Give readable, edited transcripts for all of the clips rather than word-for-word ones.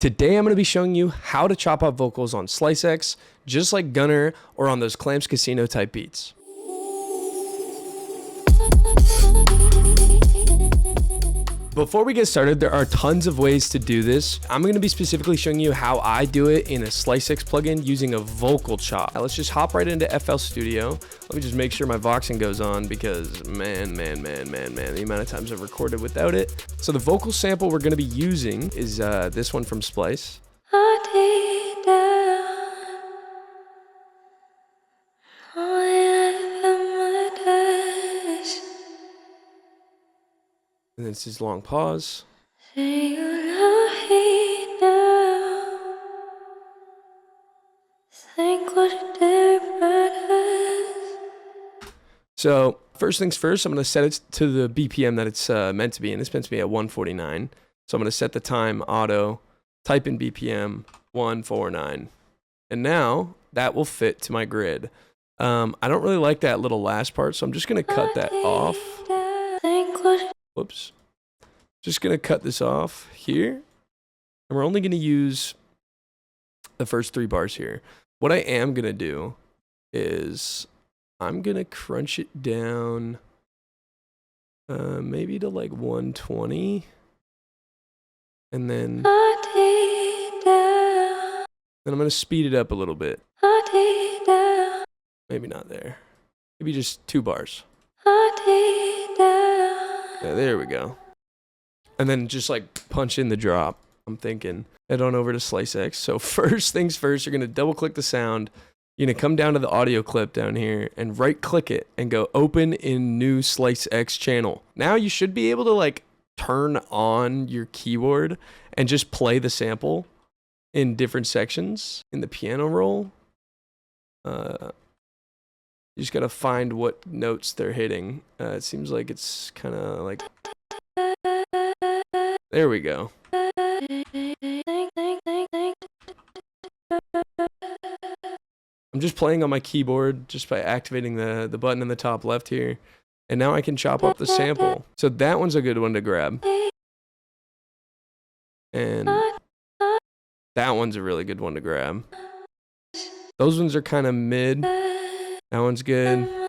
Today I'm going to be showing you how to chop up vocals on Slice X, just like gunnr or on those Clams Casino type beats. Before we get started, there are tons of ways to do this. I'm going to be specifically showing you how I do it in a Slice X plugin using a vocal chop. Now let's just hop right into FL Studio. Let me just make sure my voxing goes on because man, the amount of times I've recorded without it. So the vocal sample we're going to be using is this one from Splice. And then it's his long pause. So first things first, I'm going to set it to the BPM that it's meant to be, and it's meant to be at 149. So I'm going to set the time auto, type in BPM 149, and now that will fit to my grid. I don't really like that little last part, so I'm just going to cut that off. Whoops. Just going to cut this off here. And we're only going to use the first 3 bars here. What I am going to do is I'm going to crunch it down maybe to like 120. And then I'm going to speed it up a little bit. Maybe not there. Maybe just 2 bars. Yeah, there we go. And then just like punch in the drop. I'm thinking head on over to Slice X. So first things first, you're going to double click the sound. You're going to come down to the audio clip down here and right click it and go open in new Slice X channel. Now you should be able to like turn on your keyboard and just play the sample in different sections in the piano roll. You just got to find what notes they're hitting. It seems like it's kind of like, there we go. I'm just playing on my keyboard just by activating the button in the top left here. And now I can chop up the sample. So that one's a good one to grab. And that one's a really good one to grab. Those ones are kind of mid. That one's good.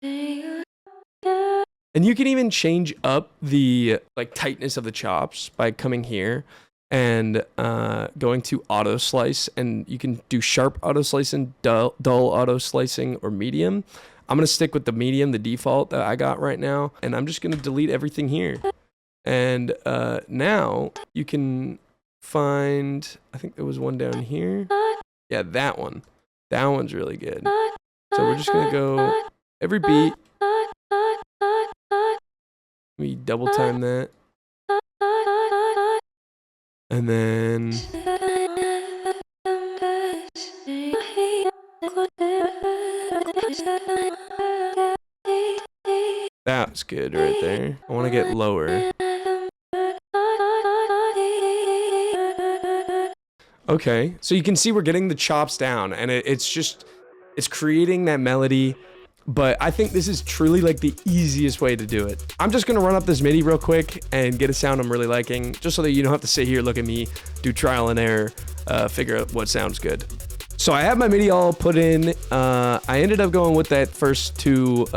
And you can even change up the like tightness of the chops by coming here and going to auto slice, and you can do sharp auto slicing, dull auto slicing, or medium. I'm gonna stick with the medium, the default that I got right now, and I'm just gonna delete everything here. And now you can find, I think there was one down here. Yeah, that one. That one's really good. So we're just gonna go every beat. We double time that. And then that's good right there. I want to get lower. Okay, so you can see we're getting the chops down, and it's creating that melody. But I think this is truly like the easiest way to do it. I'm just gonna run up this MIDI real quick and get a sound I'm really liking, just so that you don't have to sit here, look at me, do trial and error, figure out what sounds good. So I have my MIDI all put in. I ended up going with that first 2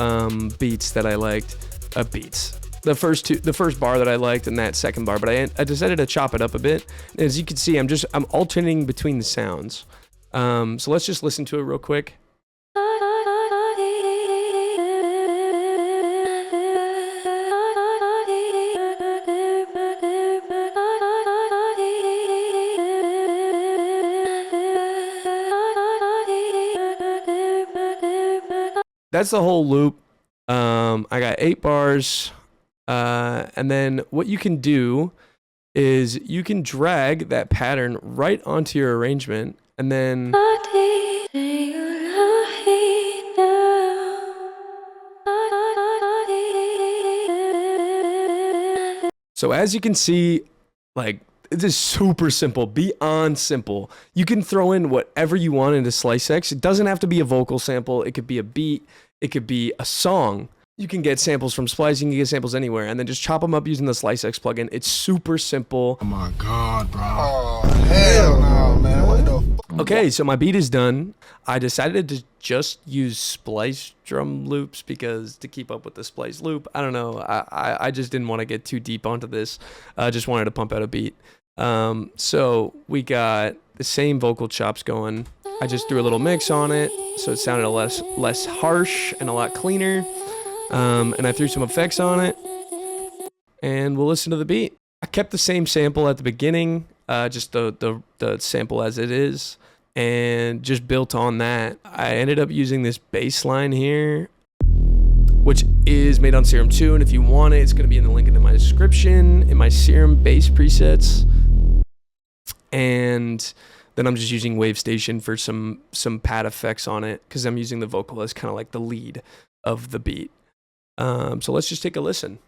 beats that I liked. The first bar that I liked and that second bar, but I decided to chop it up a bit. As you can see, I'm alternating between the sounds. So let's just listen to it real quick. That's the whole loop. I got 8 bars. And then what you can do is you can drag that pattern right onto your arrangement, and then so as you can see, like, it is super simple, beyond simple. You can throw in whatever you want into Slice X. It doesn't have to be a vocal sample. It could be a beat. It could be a song. You can get samples from Splice, you can get samples anywhere, and then just chop them up using the SliceX plugin. It's super simple. Oh my God, bro. Oh, hell no, man. What the fuck? Okay, so my beat is done. I decided to just use Splice drum loops because to keep up with the Splice loop, I don't know. I just didn't want to get too deep onto this. I just wanted to pump out a beat. So we got the same vocal chops going. I just threw a little mix on it, so it sounded less harsh and a lot cleaner. And I threw some effects on it, and we'll listen to the beat. I kept the same sample at the beginning, just the sample as it is, and just built on that. I ended up using this bass line here, which is made on Serum 2, and if you want it, it's going to be in the link in my description, in my Serum bass presets. And then I'm just using Wave Station for some pad effects on it, because I'm using the vocal as kind of like the lead of the beat. So let's just take a listen.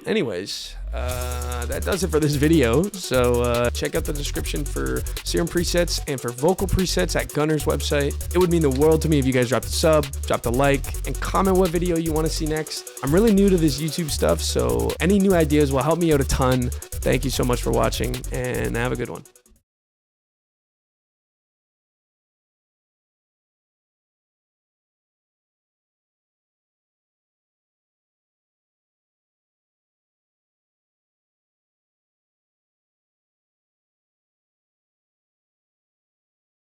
Anyways, that does it for this video. So check out the description for Serum presets and for vocal presets at gunnr's website. It would mean the world to me if you guys dropped a sub, dropped a like, and comment what video you want to see next. I'm really new to this YouTube stuff, so any new ideas will help me out a ton. Thank you so much for watching, and have a good one.